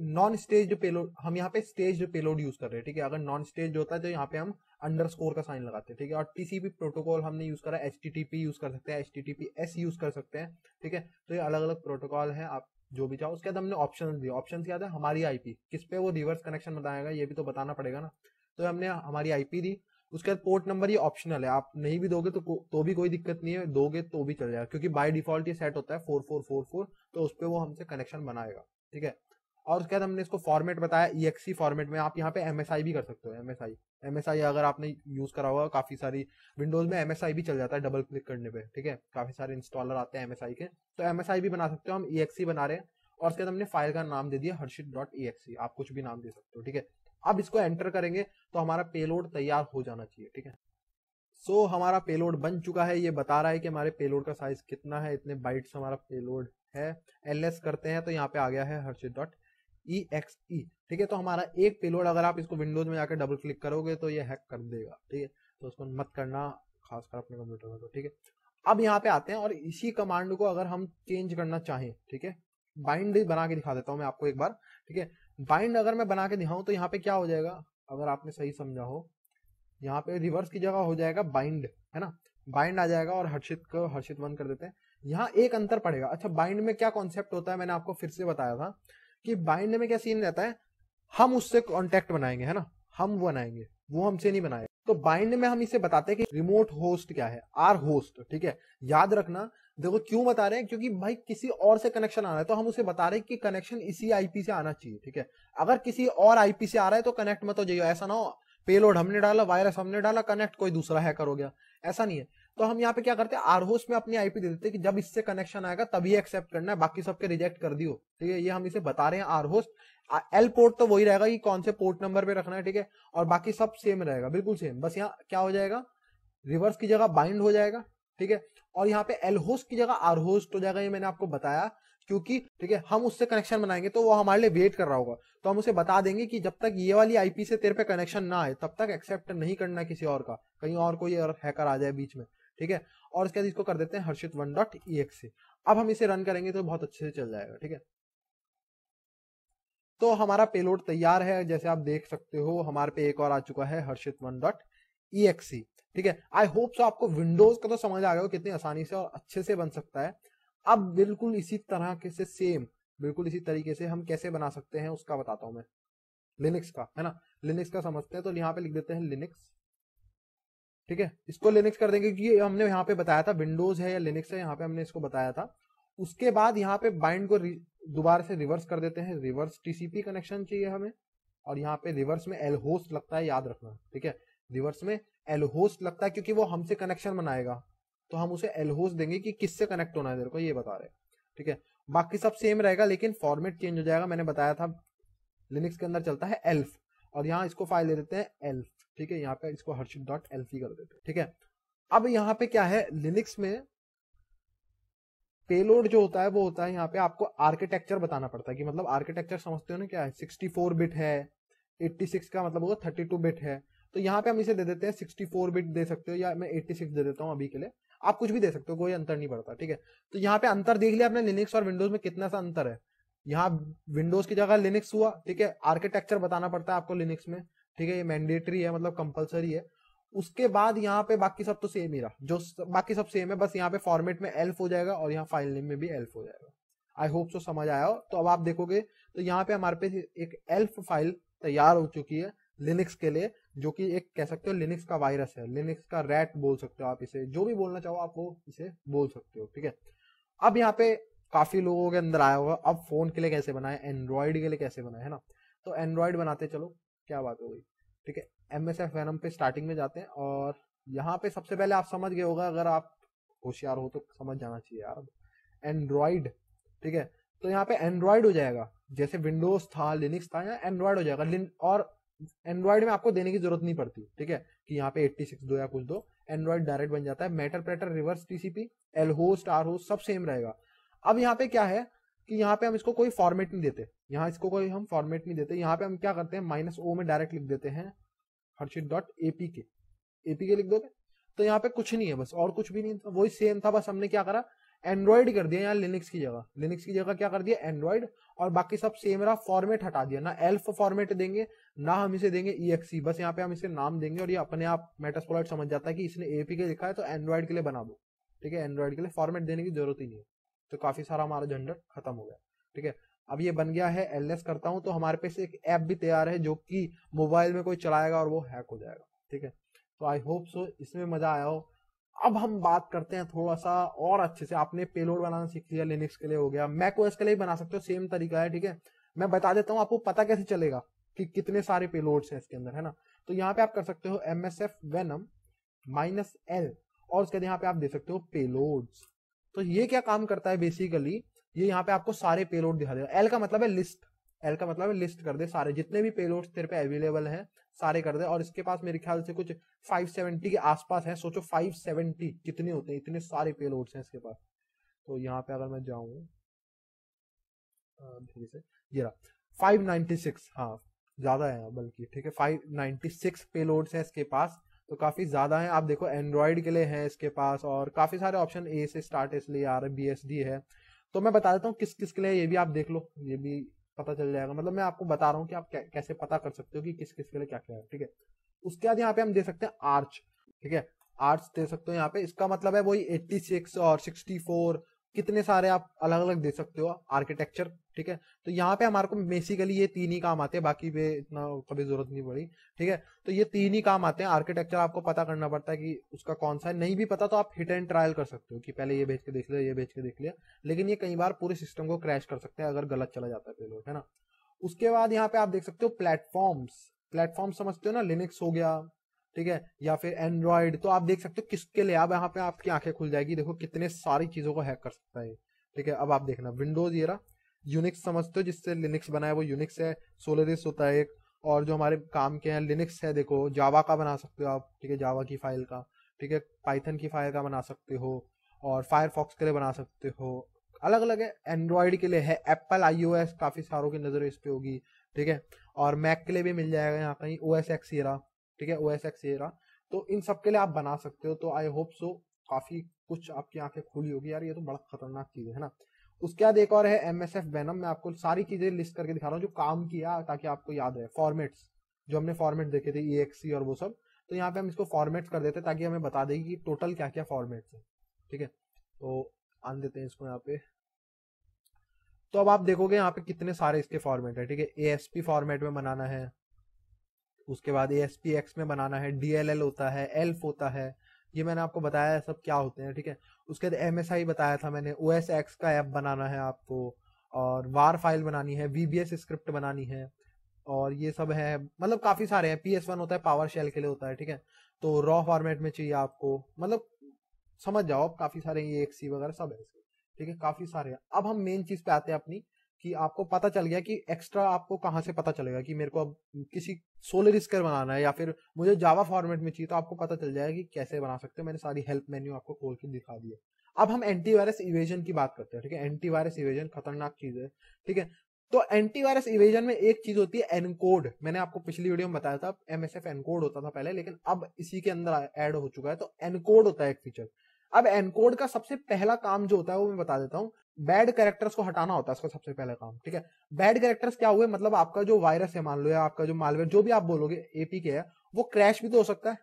नॉन स्टेज्ड पेलोड, हम यहाँ पे स्टेज्ड पेलोड यूज कर रहे हैं, ठीक है। अगर नॉन स्टेज्ड होता है तो यहाँ पे हम अंडरस्कोर का साइन लगाते हैं, ठीक है। और TCP प्रोटोकॉल हमने यूज करा, HTTP यूज कर सकते हैं, HTTPS यूज कर सकते हैं, ठीक है। तो ये अलग अलग प्रोटोकॉल है, आप जो भी चाहो। उसके बाद हमने ऑप्शन दिए। ऑप्शन क्या था, हमारी आईपी किस पे वो रिवर्स कनेक्शन बताएगा, ये भी तो बताना पड़ेगा ना। तो हमने हमारी आईपी दी। उसके बाद पोर्ट नंबर ये ऑप्शनल है, आप नहीं भी दोगे तो भी कोई दिक्कत नहीं है, दोगे तो भी चल जाएगा, क्योंकि बाय डिफॉल्ट ये सेट होता है 4444, तो उस पर वो हमसे कनेक्शन बनाएगा, ठीक है। और उसके बाद हमने इसको फॉर्मेट बताया, EXE फॉर्मेट में। आप यहाँ पे MSI भी कर सकते हो, MSI अगर आपने यूज करा होगा, काफी सारी विंडोज में MSI भी चल जाता है डबल क्लिक करने पे, ठीक है। काफी सारे इंस्टॉलर आते हैं MSI के, तो MSI भी बना सकते हो। हम EXE बना रहे हैं, और उसके बाद हमने फाइल का नाम दे दिया हर्षित.exe। आप कुछ भी नाम दे सकते हो, ठीक है। अब इसको एंटर करेंगे तो हमारा पेलोड तैयार हो जाना चाहिए, ठीक है। सो हमारा पेलोड बन चुका है। ये बता रहा है कि हमारे पेलोड का साइज कितना है, इतने बाइट्स हमारा पेलोड है। LS करते हैं तो यहाँ पे आ गया है हर्षित.exe, ठीक है। तो हमारा एक पेलोड, अगर आप इसको विंडोज में जाकर डबल क्लिक करोगे तो ये हैक कर देगा, ठीक है। तो उसको मत करना, खासकर अपने कंप्यूटर में, तो ठीक है। अब यहाँ पे आते हैं, और इसी कमांड को अगर हम चेंज करना चाहें, ठीक है, बाइंड बना के दिखा देता हूँ मैं आपको एक बार, ठीक है। बाइंड अगर मैं बना के दिखाऊं तो यहाँ पे क्या हो जाएगा, अगर आपने सही समझा हो, यहाँ पे रिवर्स की जगह हो जाएगा बाइंड, है ना। बाइंड आ जाएगा, और हर्षित को हर्षित1 कर देते हैं। यहाँ एक अंतर पड़ेगा। अच्छा, बाइंड में क्या कॉन्सेप्ट होता है, मैंने आपको फिर से बताया था कि बाइंड में क्या सीन रहता है, हम उससे कॉन्टेक्ट बनाएंगे, है ना, हम बनाएंगे, वो हमसे नहीं बनाएगा। तो बाइंड में हम इसे बताते हैं कि रिमोट होस्ट क्या है, आर होस्ट, ठीक है। याद रखना, देखो क्यों बता रहे हैं, क्योंकि भाई किसी और से कनेक्शन आ रहा है तो हम उसे बता रहे हैं कि कनेक्शन इसी आईपी से आना चाहिए, ठीक है। अगर किसी और आईपी से आ रहा है तो कनेक्ट मत हो जाइए, ऐसा ना हो पेलोड हमने डाला, वायरस हमने डाला, कनेक्ट कोई दूसरा हैकर हो गया, ऐसा नहीं है। तो हम यहाँ पे क्या करते हैं, आरहोस्ट में अपनी आईपी दे देते हैं कि जब इससे कनेक्शन आएगा तभी एक्सेप्ट करना है, बाकी सबके रिजेक्ट कर दियो, ठीक है। ये हम इसे बता रहे हैं आरहोस्ट। एल पोर्ट तो वही रहेगा कि कौन से पोर्ट नंबर पे रखना है, ठीक है, और बाकी सब सेम रहेगा, बिल्कुल सेम। बस यहाँ क्या हो जाएगा, रिवर्स की जगह बाइंड हो जाएगा, ठीक है, और यहाँ पे एल होस्ट की जगह आर होस्ट हो जाएगा। ये मैंने आपको बताया क्योंकि, ठीक है, हम उससे कनेक्शन बनाएंगे तो वो हमारे लिए वेट कर रहा होगा, तो हम उसे बता देंगे कि जब तक ये वाली आईपी से तेरे पे कनेक्शन ना आए तब तक एक्सेप्ट नहीं करना किसी और का, कहीं और कोई हैकर आ जाए बीच में, ठीक है। और इसके बाद इसको कर देते हैं harshit1.exe। अब हम इसे रन करेंगे तो बहुत अच्छे से चल जाएगा, ठीक है। तो हमारा पेलोड तैयार है, जैसे आप देख सकते हो हमारे पे एक और आ चुका है harshit1.exe, ठीक है। आई होप सो आपको विंडोज का तो समझ आ गया हो कितनी आसानी से और अच्छे से बन सकता है। अब बिल्कुल इसी तरह के से सेम, बिल्कुल इसी तरीके से हम कैसे बना सकते हैं उसका बताता हूं मैं। लिनक्स का है ना, लिनक्स का समझते हैं, तो यहाँ पे लिख देते हैं लिनक्स, ठीक है। इसको लिनक्स कर देंगे क्योंकि हमने यहाँ पे बताया था विंडोज है या लिनक्स है, यहाँ पे हमने इसको बताया था। उसके बाद यहाँ पे बाइंड को दोबारा से रिवर्स कर देते हैं, रिवर्स टीसीपी कनेक्शन चाहिए हमें, और यहाँ पे रिवर्स में एल होस्ट लगता है, याद रखना, ठीक है। रिवर्स में एल होस्ट लगता है क्योंकि वो हमसे कनेक्शन बनाएगा, तो हम उसे एल होस्ट देंगे कि किससे कनेक्ट होना है तेरे को, ये बता रहे हैं, ठीक है। बाकी सब सेम रहेगा लेकिन फॉर्मेट चेंज हो जाएगा। मैंने बताया था लिनक्स के अंदर चलता है एल्फ, और यहाँ इसको फाइल दे देते हैं एल्फ, ठीक है। यहाँ पे इसको harshit.elf कर देते हैं, ठीक है। अब यहाँ पे क्या है, लिनक्स में पेलोड जो होता है वो होता है, यहाँ पे आपको आर्किटेक्चर बताना पड़ता है कि मतलब आर्किटेक्चर समझते हो ना क्या है, 64 बिट है, 86 का मतलब होगा 32 बिट है। तो यहाँ पे हम इसे दे देते हैं 64 बिट दे सकते हो, या मैं 86 दे देता हूँ अभी के लिए, आप कुछ भी दे सकते हो, कोई अंतर नहीं पड़ता, ठीक है। तो यहाँ पे अंतर देख लिया आपने लिनक्स और विंडोज में कितना सा अंतर है। यहाँ विंडोज की जगह लिनक्स हुआ, ठीक है। आर्किटेक्चर बताना पड़ता है आपको लिनक्स में, ठीक है, ये मैंडेटरी है, मतलब कंपलसरी है। उसके बाद यहाँ पे बाकी सब तो सेम ही रहा, जो बाकी सब सेम है, बस यहाँ पे फॉर्मेट में एल्फ हो जाएगा और यहाँ फाइल नेम में भी एल्फ हो जाएगा। आई होप सो समझ आया हो। तो अब आप देखोगे तो यहाँ पे हमारे पे एक एल्फ फाइल तैयार हो चुकी है लिनक्स के लिए, जो कि एक कह सकते हो लिनक्स का वायरस है, लिनक्स का रैट बोल सकते हो आप इसे, जो भी बोलना चाहो आप वो इसे बोल सकते हो, ठीक है। अब यहाँ पे काफी लोगों के अंदर आया होगा, अब फोन के लिए कैसे बनाए, एंड्रॉइड के लिए कैसे बनाए, है ना। तो एंड्रॉइड बनाते चलो, क्या बात हो गई, ठीक है। MSF Venom पे स्टार्टिंग में जाते हैं, और यहाँ पे सबसे पहले आप समझ गए होगा, अगर आप होशियार हो तो समझ जाना चाहिए यार, एंड्रॉइड, ठीक है। तो यहाँ पे एंड्रॉइड हो जाएगा, जैसे विंडोज था लिनक्स था, यहाँ एंड्रॉइड हो जाएगा। और एंड्रॉइड में आपको देने की जरूरत नहीं पड़ती, ठीक है, कि यहाँ पे 86 दो या कुछ दो, एंड्रॉइड डायरेक्ट बन जाता है। मेटर प्रेटर reverse TCP L host R host सब सेम रहेगा। अब यहाँ पे क्या है कि यहाँ पे हम इसको कोई फॉर्मेट नहीं देते, यहाँ इसको कोई हम फॉर्मेट नहीं देते, यहाँ पे हम क्या करते हैं -o में डायरेक्ट लिख देते हैं harshit.apk, एपीके लिख दोगे तो यहाँ पे कुछ नहीं है, बस और कुछ भी नहीं था, वही सेम था, बस हमने क्या करा एंड्रॉइड कर दिया यहाँ लिनक्स की जगह, लिनक्स की जगह क्या कर दिया एंड्रॉइड, और बाकी सब सेम रहा, फॉर्मेट हटा दिया, ना एल्फ फॉर्मेट देंगे ना हम इसे देंगे exe, बस यहाँ पे हम इसे नाम देंगे और ये अपने आप मेटास्प्लॉइट समझ जाता है कि इसने एपीके लिखा है तो एंड्रॉइड के लिए बना दो, ठीक है। एंड्रॉइड के लिए फॉर्मेट देने की जरूरत ही नहीं है, तो काफी सारा हमारा झंझट खत्म हो गया, ठीक है। अब ये बन गया है, एलएस करता हूं तो हमारे पास एक ऐप भी तैयार है जो कि मोबाइल में कोई चलाएगा और वो हैक हो जाएगा, ठीक है। तो आई होप सो इसमें मजा आया हो। अब हम बात करते हैं थोड़ा सा और अच्छे से, आपने पेलोड बनाना सीख लिया, लिनक्स के लिए हो गया, मैक ओएस के लिए भी बना सकते हो, सेम तरीका है, ठीक है। मैं बता देता हूँ आपको पता कैसे चलेगा कि कितने सारे पेलोड्स हैं इसके अंदर, है ना। तो यहाँ पे आप कर सकते हो MSF Venom -L, और उसके बाद यहाँ पे आप दे सकते हो पेलोड्स। तो ये क्या काम करता है बेसिकली, ये यहाँ पे आपको सारे पेलोड दिखा देगा। एल का मतलब है लिस्ट, एल का मतलब है लिस्ट कर दे, सारे जितने भी पेलोड्स तेरे पे अवेलेबल हैं सारे कर दे। और इसके पास मेरे ख्याल से कुछ 570 के आसपास है, सोचो 570 कितने होते हैं, इतने सारे पेलोड्स हैं इसके पास। तो यहाँ पे अगर मैं जाऊं धीरे से, ये रहा 596, हाँ ज्यादा है बल्कि, ठीक है, 596 पेलोड्स हैं इसके पास, तो काफी ज्यादा है। आप देखो एंड्रॉइड के लिए है इसके पास, और काफी सारे ऑप्शन ए से स्टार्ट है, इसलिए आ रहा है, BSD है। तो मैं बता देता हूँ किस किस के लिए, ये भी आप देख लो, ये भी पता चल जाएगा, मतलब मैं आपको बता रहा हूँ कि आप कैसे पता कर सकते हो कि किस किस के लिए क्या क्या है, ठीक है। उसके बाद यहाँ पे हम दे सकते हैं आर्च, ठीक है, आर्च दे सकते हो यहाँ पे, इसका मतलब है वही 86 और 64 कितने सारे आप अलग अलग दे सकते हो आर्किटेक्चर, ठीक है। तो यहाँ पे हमारे को बेसिकली ये 3 ही काम आते हैं, बाकी पे इतना कभी जरूरत नहीं पड़ी, ठीक है। तो ये 3 ही काम आते हैं। आर्किटेक्चर आपको पता करना पड़ता है कि उसका कौन सा है, नहीं भी पता तो आप हिट एंड ट्रायल कर सकते हो कि पहले ये भेज के देख लिया, ये भेज के देख लिया, लेकिन ये कई बार पूरे सिस्टम को क्रैश कर सकते हैं अगर गलत चला जाता है पेलोड, है ना। उसके बाद यहाँ पे आप देख सकते हो प्लेटफॉर्म समझते हो ना, लिनक्स हो गया, ठीक है, या फिर एंड्रॉइड। तो आप देख सकते हो किसके लिए, अब यहाँ पे आपकी आंखें खुल जाएगी, देखो कितने सारी चीजों को हैक कर सकता है, ठीक है। अब आप देखना विंडोज, ये रहा यूनिक्स समझते हो, जिससे लिनक्स बना है वो यूनिक्स है, सोलरिस होता है एक, और जो हमारे काम के हैं लिनक्स है, देखो जावा का बना सकते हो आप, ठीक है, जावा की फाइल का, ठीक है, पाइथन की फाइल का बना सकते हो, और फायरफॉक्स के लिए बना सकते हो, अलग अलग है। एंड्रॉइड के लिए है एप्पल iOS, काफी सारों की नजर इस पे होगी, ठीक है, और मैक के लिए भी मिल जाएगा यहाँ कहीं OS X Sierra, ठीक है, OS X Sierra। तो इन सब के लिए आप बना सकते हो। तो आई होप सो काफी कुछ आपकी आंखें खुली होगी यार, ये तो बड़ा खतरनाक चीज है ना। उसके बाद एक और है MSF Venom। मैं आपको सारी चीजें लिस्ट करके दिखा रहा हूँ जो काम किया, ताकि आपको याद रहे। फॉर्मेट्स, जो हमने फॉर्मेट देखे थे EXE और वो सब, तो यहाँ पे हम इसको फॉर्मेट्स कर देते हैं ताकि हमें बता देगी कि टोटल क्या क्या फॉर्मेट्स है, ठीक है। तो आन देते हैं इसको यहाँ पे। तो अब आप देखोगे यहाँ पे कितने सारे इसके फॉर्मेट है, ठीक है। ASP फॉर्मेट में बनाना है, उसके बाद ASPX में बनाना है, DLL होता है, ELF होता है, ये मैंने आपको बताया है सब क्या होते हैं, ठीक है। उसके बाद MSI बताया था मैंने, OS X का ऐप बनाना है आपको, और वार फाइल बनानी है, VBS स्क्रिप्ट बनानी है, और ये सब है, मतलब काफी सारे हैं। PS1 होता है, पावर शेल के लिए होता है, ठीक है। तो रॉ फॉर्मेट में चाहिए आपको, मतलब समझ जाओ, काफी सारे ये EXE वगैरह सब है इसके, ठीक है, काफी सारे हैं। अब हम मेन चीज पे आते हैं अपनी, कि आपको पता चल गया कि एक्स्ट्रा आपको कहाँ से पता चलेगा कि मेरे को अब किसी सोलरिस का बनाना है या फिर मुझे जावा फॉर्मेट में चाहिए, तो आपको पता चल जाएगा कि कैसे बना सकते हो। मैंने सारी हेल्प मेन्यू आपको खोल के दिखा दी है। अब हम एंटीवायरस इवेजन की बात करते हैं, ठीक है। एंटीवायरस इवेजन खतरनाक चीज है, ठीक है। तो एंटीवायरस इवेजन में एक चीज होती है एनकोड। मैंने आपको पिछली वीडियो में बताया था MSF एनकोड होता था पहले, लेकिन अब इसी के अंदर ऐड हो चुका है। तो एनकोड होता है एक फीचर। अब एनकोड का सबसे पहला काम जो होता है वो मैं बता देता हूँ। बैड कैरेक्टर्स को हटाना होता है इसका सबसे पहला काम, ठीक है। बैड कैरेक्टर्स क्या हुए, मतलब आपका जो वायरस है मान लो, या आपका जो मालवेयर, जो भी आप बोलोगे APK है, वो क्रैश भी तो हो सकता है,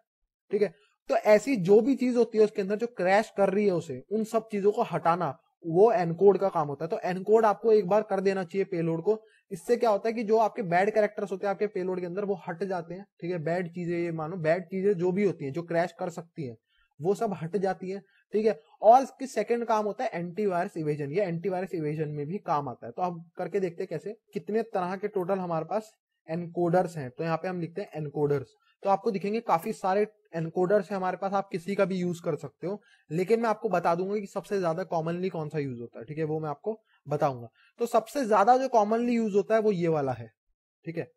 ठीक है। तो ऐसी जो भी चीज होती है उसके अंदर जो क्रैश कर रही है उसे, उन सब चीजों को हटाना, वो एनकोड का काम होता है। तो एनकोड आपको एक बार कर देना चाहिए पेलोड को। इससे क्या होता है कि जो आपके बैड कैरेक्टर्स होते हैं आपके पेलोड के अंदर, वो हट जाते हैं, ठीक है। बैड चीजें, ये मानो बैड चीजें जो भी होती हैं जो क्रैश कर सकती हैं, वो सब हट जाती हैं, ठीक है। और इसकी सेकंड काम होता है एंटीवायरस इवेजन। ये एंटीवायरस इवेजन में भी काम आता है। तो अब करके देखते हैं कैसे, कितने तरह के टोटल हमारे पास एनकोडर्स हैं। तो यहाँ पे हम लिखते हैं एनकोडर्स। तो आपको दिखेंगे काफी सारे एनकोडर्स है हमारे पास, आप किसी का भी यूज कर सकते हो, लेकिन मैं आपको बता दूंगा कि सबसे ज्यादा कॉमनली कौन सा यूज होता है, ठीक है, वो मैं आपको बताऊंगा। तो सबसे ज्यादा जो कॉमनली यूज होता है वो ये वाला है, ठीक है।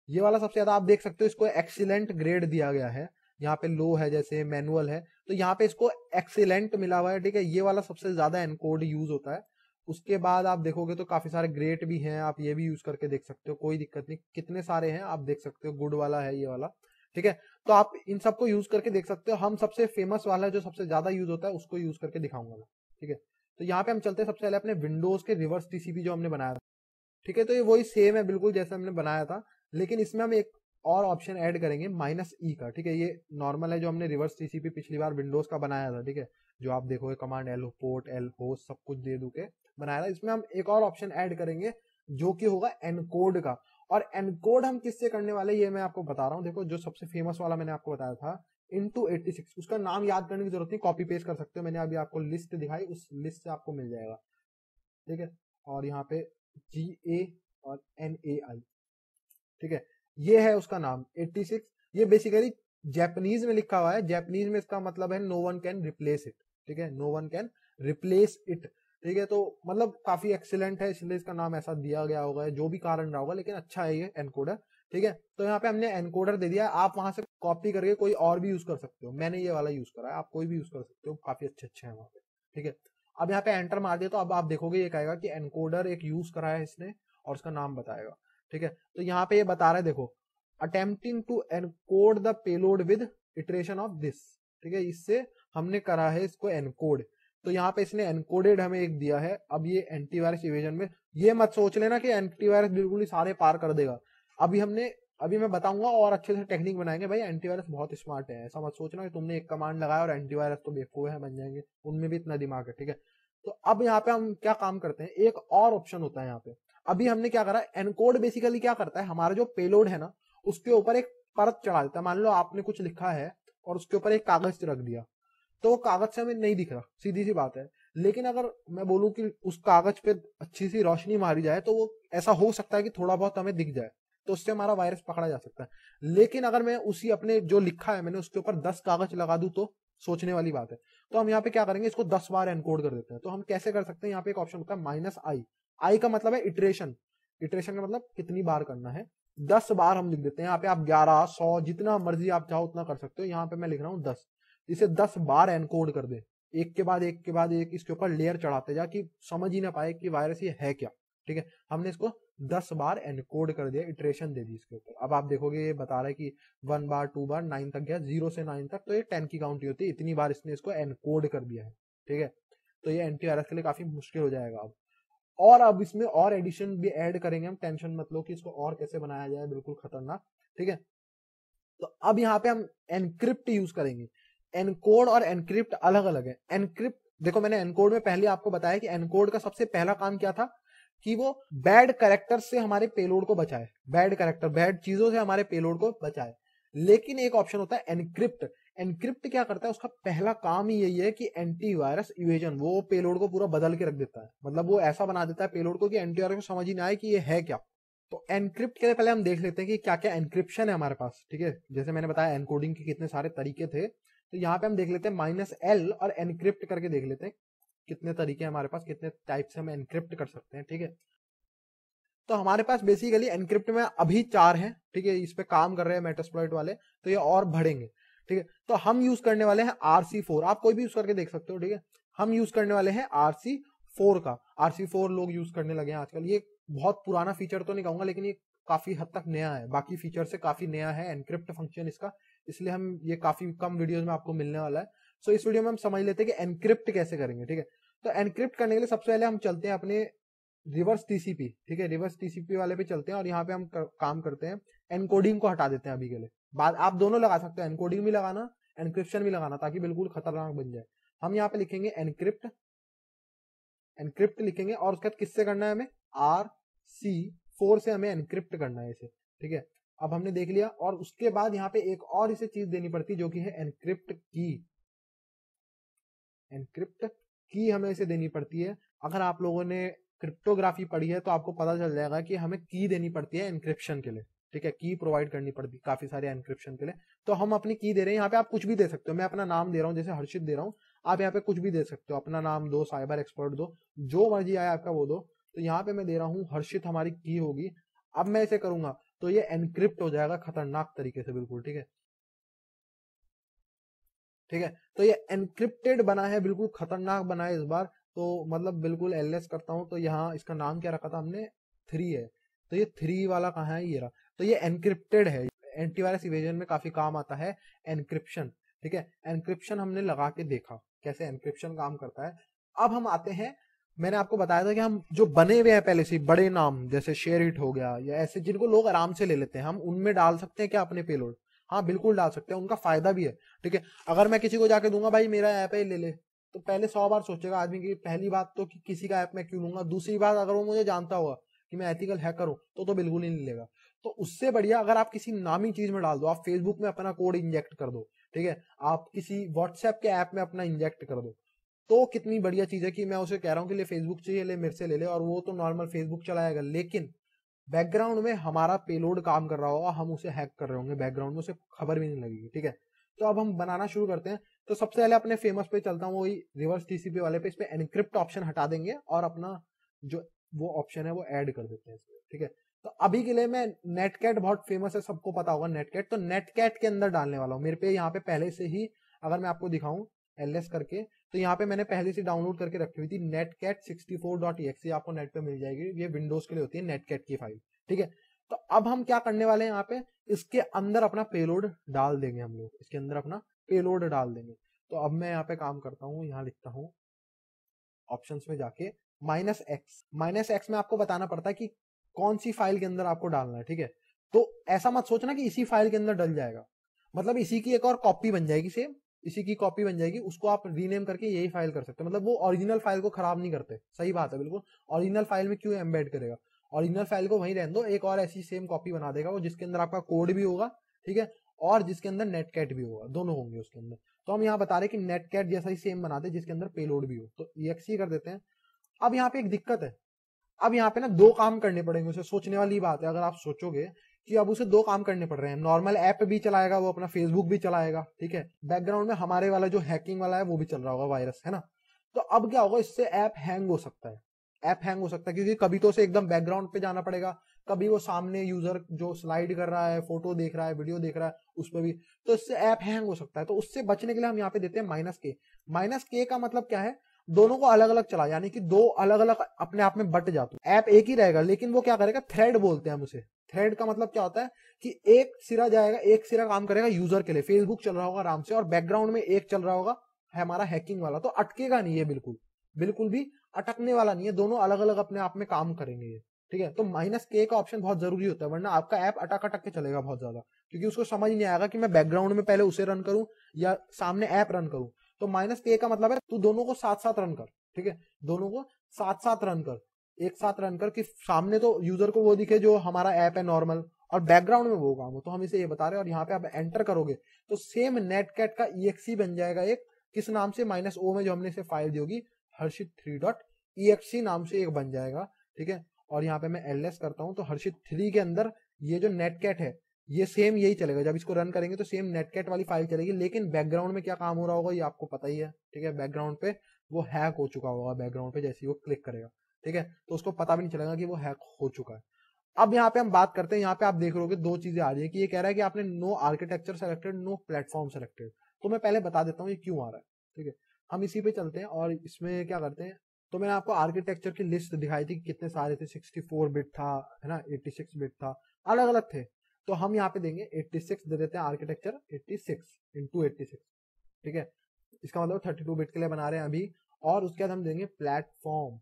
ये वाला सबसे ज्यादा आप देख सकते हो, इसको एक्सीलेंट ग्रेड दिया गया है। यहाँ पे लो है, जैसे मैनुअल है, तो यहाँ पे इसको एक्सीलेंट मिला हुआ है, ठीक है। ये वाला सबसे ज्यादा एनकोड यूज होता है। उसके बाद आप देखोगे तो काफी सारे ग्रेट भी हैं, आप ये भी यूज करके देख सकते हो, कोई दिक्कत नहीं। कितने सारे हैं आप देख सकते हो, गुड वाला है ये वाला, ठीक है। तो आप इन सबको यूज करके देख सकते हो। हम सबसे फेमस वाला जो सबसे ज्यादा यूज होता है उसको यूज करके दिखाऊंगा मैं, ठीक है। तो यहाँ पे हम चलते हैं सबसे पहले अपने विंडोज के रिवर्स TCP जो हमने बनाया था, ठीक है। तो ये वही सेम है बिल्कुल जैसे हमने बनाया था, लेकिन इसमें हम एक और ऑप्शन ऐड करेंगे -E का, ठीक है। ये नॉर्मल है जो हमने रिवर्स TCP पिछली बार विंडोज का बनाया था, ठीक है। जो आप देखोगे command L port L host सब कुछ दे दू के बनाया था। इसमें हम एक और ऑप्शन ऐड करेंगे जो कि होगा एनकोड का। और एनकोड हम किससे करने वाले ये मैं आपको बता रहा हूँ। देखो जो सबसे फेमस वाला मैंने आपको बताया था इंटू 86, उसका नाम याद करने की जरूरत नहीं, कॉपी पेस्ट कर सकते हो। मैंने अभी आपको लिस्ट दिखाई, उस लिस्ट से आपको मिल जाएगा, ठीक है। और यहाँ पे GA और NAI, ठीक है, ये है उसका नाम 86। ये बेसिकली जापानीज में लिखा हुआ है, जापानीज में इसका मतलब है no one can replace it, ठीक है, no one can replace it, ठीक है। तो मतलब काफी एक्सीलेंट है, इसलिए इसका नाम ऐसा दिया गया होगा, जो भी कारण रहा होगा, लेकिन अच्छा है ये एनकोडर, ठीक है। तो यहाँ पे हमने एनकोडर दे दिया, आप वहां से कॉपी करके कोई और भी यूज कर सकते हो। मैंने ये वाला यूज करा है, आप कोई भी यूज कर सकते हो, काफी अच्छे हैं वहां पे, ठीक है। अब यहाँ पे एंटर मार दिया तो अब आप देखोगे ये कहेगा कि एनकोडर एक यूज करा है इसने और उसका नाम बताएगा, ठीक है। तो यहाँ पे ये बता रहा है, देखो attempting to encode the payload with iteration of this, ठीक है। इससे हमने करा है इसको एनकोड। तो यहाँ पे इसने एनकोडेड हमें एक दिया है। अब ये एंटीवायरस इवेजन में ये मत सोच लेना कि एंटीवायरस बिल्कुल ही सारे पार कर देगा। अभी मैं बताऊंगा और अच्छे से टेक्निक बनाएंगे। भाई एंटीवायरस बहुत स्मार्ट है, ऐसा मत सोचना कि तुमने एक कमांड लगाया और एंटीवायरस तो बेवकूफ है बन जाएंगे, उनमें भी इतना दिमाग है, ठीक है। तो अब यहाँ पे हम क्या काम करते हैं, एक और ऑप्शन होता है यहाँ पे। अभी हमने क्या करा, एनकोड बेसिकली क्या करता है, हमारा जो पेलोड है ना उसके ऊपर एक परत चढ़ा देता है। मान लो आपने कुछ लिखा है और उसके ऊपर एक कागज रख दिया, तो वो कागज से हमें नहीं दिख रहा, सीधी सी बात है। लेकिन अगर मैं बोलूं कि उस कागज पे अच्छी सी रोशनी मारी जाए तो वो ऐसा हो सकता है कि थोड़ा बहुत हमें दिख जाए, तो उससे हमारा वायरस पकड़ा जा सकता है। लेकिन अगर मैं उसी अपने जो लिखा है मैंने उसके ऊपर 10 कागज लगा दूं तो सोचने वाली बात है। तो हम यहाँ पे क्या करेंगे, इसको 10 बार एनकोड कर देते हैं। तो हम कैसे कर सकते हैं, यहाँ पे एक ऑप्शन होता है -i। आई का मतलब है इटरेशन, इटरेशन का मतलब कितनी बार करना है। 10 बार हम लिख देते हैं। यहाँ पे आप 11, 100 जितना मर्जी आप चाहो उतना कर सकते हो। यहाँ पे मैं लिख रहा हूँ 10, इसे 10 बार एनकोड कर दे, एक के बाद एक के बाद एक इसके ऊपर लेयर चढ़ाते जा कि समझ ही ना पाए कि वायरस ये है क्या। ठीक है, हमने इसको 10 बार एनकोड कर दिया, इटरेशन दे दी इसके ऊपर। अब आप देखोगे ये बता रहा है कि 1 बार, 2 बार, 9 तक गया, 0 से 9 तक, तो ये 10 की काउंट होती है, इतनी बार इसने इसको एनकोड कर दिया है। ठीक है, तो ये एंटीवायरस के लिए काफी मुश्किल हो जाएगा अब। और अब इसमें और एडिशन भी ऐड करेंगे हम, टेंशन मत लो कि इसको और कैसे बनाया जाए बिल्कुल खतरनाक। ठीक है, तो अब यहाँ पे हम एनक्रिप्ट यूज करेंगे। एनकोड और एनक्रिप्ट अलग अलग है। एनक्रिप्ट देखो, मैंने एनकोड में पहले आपको बताया कि एनकोड का सबसे पहला काम क्या था कि वो बैड कैरेक्टर से हमारे पेलोड को बचाए, बैड कैरेक्टर, बैड चीजों से हमारे पेलोड को बचाए। लेकिन एक ऑप्शन होता है एनक्रिप्ट। एनक्रिप्ट क्या करता है, उसका पहला काम ही यही है कि एंटीवायरस इवेजन, वो पेलोड को पूरा बदल के रख देता है। मतलब वो ऐसा बना देता है पेलोड को कि एंटीवायरस को समझ ही ना आए कि ये है क्या। तो एनक्रिप्ट के लिए पहले हम देख लेते हैं कि क्या क्या एनक्रिप्शन है हमारे पास। ठीक है, जैसे मैंने बताया एनकोडिंग के कितने सारे तरीके थे, तो यहाँ पे हम देख लेते हैं -l और एनक्रिप्ट करके देख लेते हैं कितने तरीके हैं हमारे पास, कितने टाइप से हम एनक्रिप्ट कर सकते हैं। ठीक है, तो हमारे पास बेसिकली एनक्रिप्ट में अभी 4 हैं। ठीक है, इस पे काम कर रहे हैं मेटास्प्लॉइट वाले, तो ये और बढ़ेंगे। ठीक है, तो हम यूज करने वाले हैं RC4। आप कोई भी यूज करके देख सकते हो। ठीक है, हम यूज करने वाले हैं RC4 का। RC4 लोग यूज करने लगे हैं आजकल। ये बहुत पुराना फीचर तो नहीं कहूंगा, लेकिन ये काफी हद तक नया है, बाकी फीचर से काफी नया है एनक्रिप्ट फंक्शन इसका, इसलिए हम ये काफी कम वीडियोस में आपको मिलने वाला है। सो इस वीडियो में हम समझ लेते हैं कि एनक्रिप्ट कैसे करेंगे। ठीक है, तो एनक्रिप्ट करने के लिए सबसे पहले हम चलते हैं अपने रिवर्स टीसीपी। ठीक है, रिवर्स टीसीपी वाले पे चलते हैं और यहाँ पे हम काम करते हैं, एनकोडिंग को हटा देते हैं अभी के लिए। बाद आप दोनों लगा सकते हो, एनकोडिंग भी लगाना, एनक्रिप्शन भी लगाना, ताकि बिल्कुल खतरनाक बन जाए। हम यहाँ पे लिखेंगे एनक्रिप्ट, एनक्रिप्ट लिखेंगे और उसके बाद किससे करना है हमें, RC4 से हमें एनक्रिप्ट करना है इसे। ठीक है, अब हमने देख लिया। और उसके बाद यहाँ पे एक और इसे चीज देनी पड़ती है जो कि है एनक्रिप्ट की। एनक्रिप्ट की हमें इसे देनी पड़ती है। अगर आप लोगों ने क्रिप्टोग्राफी पढ़ी है तो आपको पता चल जाएगा कि हमें की देनी पड़ती है एनक्रिप्शन के लिए। ठीक है, की प्रोवाइड करनी पड़ती है काफी सारे एनक्रिप्शन के लिए। तो हम अपनी की दे रहे हैं, यहाँ पे आप कुछ भी दे सकते हो। मैं अपना नाम दे रहा हूँ, जैसे हर्षित दे रहा हूँ, आप यहाँ पे कुछ भी दे सकते हो, अपना नाम दो, साइबर एक्सपर्ट दो, जो मर्जी आया आपका वो दो। तो यहाँ पे मैं दे रहा हूँ हर्षित, हमारी की होगी। अब मैं इसे करूंगा तो ये एनक्रिप्ट हो जाएगा खतरनाक तरीके से बिल्कुल। ठीक है, ठीक है, तो ये एनक्रिप्टेड बना है, बिल्कुल खतरनाक बना है इस बार। तो मतलब बिल्कुल एलएस करता हूं, तो यहाँ इसका नाम क्या रखा था हमने, 3 है। तो ये 3 वाला कहाँ है, ये रहा। तो ये एनक्रिप्टेड है, एंटीवायरस इवेजन में काफी काम आता है एनक्रिप्शन। ठीक है, एनक्रिप्शन हमने लगा के देखा कैसे एनक्रिप्शन काम करता है। अब हम आते हैं, मैंने आपको बताया था कि हम जो बने हुए हैं पहले से बड़े नाम, जैसे शेयर इट हो गया या ऐसे जिनको लोग आराम से ले लेते हैं, हम उनमें डाल सकते हैं क्या अपने पेलोड। हाँ बिल्कुल डाल सकते हैं, उनका फायदा भी है। ठीक है, अगर मैं किसी को जाके दूंगा भाई मेरा ऐप है ले ले, तो पहले 100 बार सोचेगा आदमी की। पहली बात तो कि किसी का ऐप मैं क्यों लूंगा, दूसरी बात अगर वो मुझे जानता होगा कि मैं एथिकल हैकर हूं तो बिल्कुल ही नहीं लेगा। तो उससे बढ़िया अगर आप किसी नामी चीज में डाल दो, आप फेसबुक में अपना कोड इंजेक्ट कर दो, ठीक है, आप किसी व्हाट्सएप के ऐप में अपना इंजेक्ट कर दो, तो कितनी बढ़िया चीज है कि मैं उसे कह रहा हूँ कि ले फेसबुक चाहिए, ले मेरे से ले ले, और वो तो नॉर्मल फेसबुक चलाएगा, लेकिन बैकग्राउंड में हमारा पेलोड काम कर रहा होगा, हम उसे हैक कर रहे होंगे बैकग्राउंड में, उसे खबर भी नहीं लगेगी। ठीक है, तो अब हम बनाना शुरू करते हैं। तो सबसे पहले अपने फेमस पे चलता हूँ, वही रिवर्स टीसीपी वाले पे। इस पे एनक्रिप्ट ऑप्शन हटा देंगे और अपना जो वो ऑप्शन है वो ऐड कर देते हैं इसमें। ठीक है, तो अभी के लिए मैं नेटकैट, बहुत फेमस है, सबको पता होगा नेटकैट, तो नेटकैट के अंदर डालने वाला हूँ। मेरे पे यहाँ पे पहले से ही, अगर मैं आपको दिखाऊं एलएस करके, तो यहाँ पे मैंने पहले से डाउनलोड करके रखी हुई थी नेटकैट 64.exe, आपको नेट पे मिल जाएगी। ये विंडोज के लिए होती है नेटकैट की फाइल। ठीक है, तो अब हम क्या करने वाले हैं, यहाँ पे इसके अंदर अपना पेलोड डाल देंगे हम लोग, इसके अंदर अपना पेलोड डाल देंगे। तो अब मैं यहाँ पे काम करता हूँ, यहाँ लिखता हूँ ऑप्शंस में जाके -x में आपको बताना पड़ता है कि कौन सी फाइल के अंदर आपको डालना है। ठीक है, तो ऐसा मत सोचना कि इसी फाइल के अंदर डल जाएगा, मतलब इसी की एक और कॉपी बन जाएगी सेम, इसी की कॉपी बन जाएगी, उसको आप रीनेम करके यही फाइल कर सकते हो। मतलब वो ओरिजिनल फाइल को खराब नहीं करते, सही बात है बिल्कुल। ओरिजिनल फाइल में क्यों एम्बेड करेगा, ओरिजिनल फाइल को वहीं रहने दो, एक और ऐसी सेम कॉपी बना देगा वो, जिसके अंदर आपका कोड भी होगा, ठीक है, और जिसके अंदर नेटकैट भी होगा, दोनों होंगे उसके अंदर। तो हम यहाँ बता रहे कि नेटकैट जैसा ही सेम बनाते हैं जिसके अंदर पेलोड भी हो, तो exe कर देते हैं। अब यहाँ पे एक दिक्कत है, अब यहाँ पे ना दो काम करने पड़ेंगे उसे, सोचने वाली बात है। अगर आप सोचोगे कि अब उसे दो काम करने पड़ रहे हैं, नॉर्मल ऐप भी चलाएगा वो, अपना फेसबुक भी चलाएगा, ठीक है, बैकग्राउंड में हमारे वाला जो हैकिंग वाला है वो भी चल रहा होगा, वायरस है ना। तो अब क्या होगा, इससे ऐप हैंग हो सकता है, ऐप हैंग हो सकता है, क्योंकि कभी तो उसे एकदम बैकग्राउंड पे जाना पड़ेगा, कभी वो सामने यूजर जो स्लाइड कर रहा है, फोटो देख रहा है, वीडियो देख रहा है, उस पर भी, तो इससे ऐप हैंग हो सकता है। तो उससे बचने के लिए हम यहाँ पे देते हैं -k। -k का मतलब क्या है, दोनों को अलग अलग चला, यानी कि दो अलग अलग अपने आप में बट जाते हैं। ऐप एक ही रहेगा, लेकिन वो क्या करेगा, थ्रेड बोलते हैं हम उसे। थ्रेड का मतलब क्या होता है कि एक सिरा जाएगा, एक सिरा काम करेगा यूजर के लिए, फेसबुक चल रहा होगा आराम से, और बैकग्राउंड में एक चल रहा होगा हमारा हैकिंग वाला, तो अटकेगा नहीं है, बिल्कुल बिल्कुल भी अटकने वाला नहीं है, दोनों अलग अलग अपने आप में काम करेंगे ये, ठीक है। तो -k का ऑप्शन बहुत जरूरी होता है, वरना आपका ऐप अटक अटक के चलेगा बहुत ज्यादा, क्योंकि उसको समझ नहीं आएगा कि मैं बैकग्राउंड में पहले उसे रन करूं या सामने ऐप रन करूं। तो -k का मतलब है तू दोनों को साथ साथ रन कर, ठीक है, दोनों को साथ साथ रन कर, एक साथ रन कर, कि सामने तो यूजर को वो दिखे जो हमारा ऐप है नॉर्मल, और बैकग्राउंड में वो काम हो। तो हम इसे ये बता रहे हैं, और यहाँ पे आप एंटर करोगे तो सेम नेटकैट का exe बन जाएगा एक, किस नाम से, -o में जो हमने इसे फाइल दी होगी, harshit3.exe नाम से एक बन जाएगा, ठीक है। और यहाँ पे मैं ls करता हूँ, तो harshit3 के अंदर ये जो नेटकैट है ये सेम यही चलेगा, जब इसको रन करेंगे तो सेम नेटकैट वाली फाइल चलेगी, लेकिन बैकग्राउंड में क्या काम हो रहा होगा ये आपको पता ही है, ठीक है। बैकग्राउंड पे वो हैक हो चुका होगा, बैकग्राउंड पे जैसे ही वो क्लिक करेगा, ठीक है, तो उसको पता भी नहीं चलेगा कि वो हैक हो चुका है। अब यहाँ पे हम बात करते हैं, यहाँ पे आप देख रहे दो चीजें आ रही है कि ये कह रहा है कि आपने no architecture selected, no platform selected. तो मैं पहले बता देता हूँ ये क्यों आ रहा है, ठीक है। हम इसी पे चलते हैं और इसमें क्या करते हैं, तो मैंने आपको आर्किटेक्चर की लिस्ट दिखाई थी कि कितने सारे थे, 64 बिट था, है ना, 86 बिट था, अलग अलग थे। तो हम यहाँ पे देंगे 86 दे देते हैं, आर्किटेक्चर 86 इंटू 86, ठीक है, इसका मतलब 32 बिट के लिए बना रहे हैं अभी। और उसके बाद हम देंगे प्लेटफॉर्म,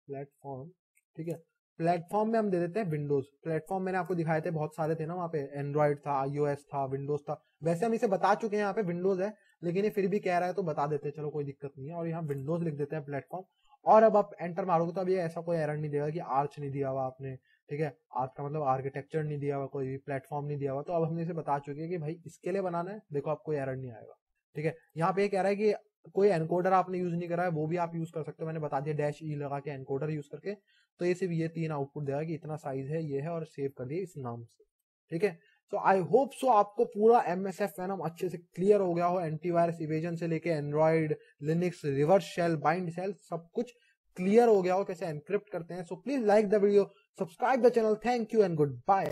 प्लेटफॉर्म, ठीक है, प्लेटफॉर्म में हम दे देते हैं विंडोज। प्लेटफॉर्म मैंने आपको दिखाए थे, बहुत सारे थे ना वहाँ पे, एंड्रॉइड था, iOS था, विंडोज था। वैसे हम इसे बता चुके हैं, यहाँ पे विंडोज है, लेकिन ये फिर भी कह रहा है तो बता देते हैं, चलो कोई दिक्कत नहीं है। और यहाँ विंडोज लिख देते हैं प्लेटफॉर्म। और अब आप एंटर मारोगे तो अब ये ऐसा कोई एरर नहीं देगा कि आर्च नहीं दिया हुआ आपने, ठीक है, आर्च का मतलब आर्किटेक्चर नहीं दिया हुआ, कोई भी प्लेटफॉर्म नहीं दिया हुआ। तो अब हमने इसे बता चुके हैं कि भाई इसके लिए बनाना है, देखो आपको एरर नहीं आएगा, ठीक है। यहाँ पे कह रहा है कि कोई एनकोडर आपने यूज नहीं करा है, वो भी आप यूज कर सकते हो, मैंने बता दिया -e लगा के एनकोडर यूज करके। तो ये सिर्फ ये 3 आउटपुट देगा कि इतना साइज है, ये है, और सेव कर दिए इस नाम से, ठीक है। सो आई होप सो आपको पूरा MSF वेनम अच्छे से क्लियर हो गया हो, एंटीवायरस इवेजन से लेके Android, Linux, reverse shell, bind shell, सब कुछ क्लियर हो गया हो कैसे एनक्रिप्ट करते हैं। So please like the video, subscribe the channel, thank you and good bye.